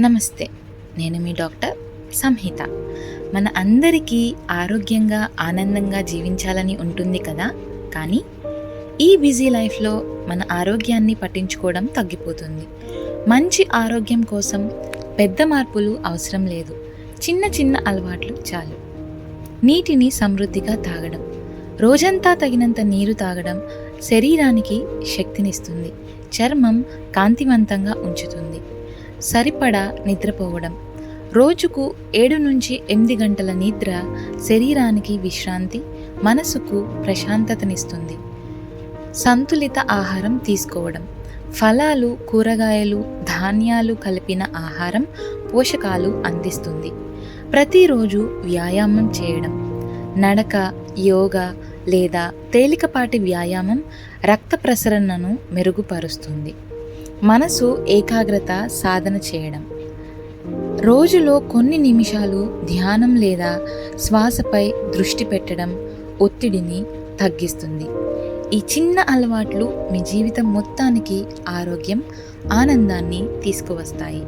నమస్తే. నేను మీ డాక్టర్ సంహిత. మన అందరికీ ఆరోగ్యంగా, ఆనందంగా జీవించాలని ఉంటుంది కదా! కానీ ఈ బిజీ లైఫ్‌లో మన ఆరోగ్యాన్ని పట్టించుకోవడం తగ్గిపోతుంది. మంచి ఆరోగ్యం కోసం పెద్ద మార్పులు అవసరం లేదు. చిన్న చిన్న అలవాట్లు చాలు. నీటిని సమృద్ధిగా తాగడం. రోజంతా తగినంత నీరు తాగడం శరీరానికి శక్తినిస్తుంది. చర్మం కాంతివంతంగా ఉంచుతుంది. సరిపడా నిద్రపోవడం. రోజుకు 7-8 గంటల నిద్ర శరీరానికి విశ్రాంతి, మనసుకు ప్రశాంతతనిస్తుంది. సంతులిత ఆహారం తీసుకోవడం. ఫలాలు, కూరగాయలు, ధాన్యాలు కలిపిన ఆహారం పోషకాలు అందిస్తుంది. ప్రతిరోజు వ్యాయామం చేయడం. నడక, యోగా లేదా తేలికపాటి వ్యాయామం రక్త ప్రసరణను మెరుగుపరుస్తుంది. మనసు ఏకాగ్రత సాధన చేయడం. రోజులో కొన్ని నిమిషాలు ధ్యానం లేదా శ్వాసపై దృష్టి పెట్టడం ఒత్తిడిని తగ్గిస్తుంది. ఈ చిన్న అలవాట్లు మీ జీవితం మొత్తానికి ఆరోగ్యం, ఆనందాన్ని తీసుకువస్తాయి.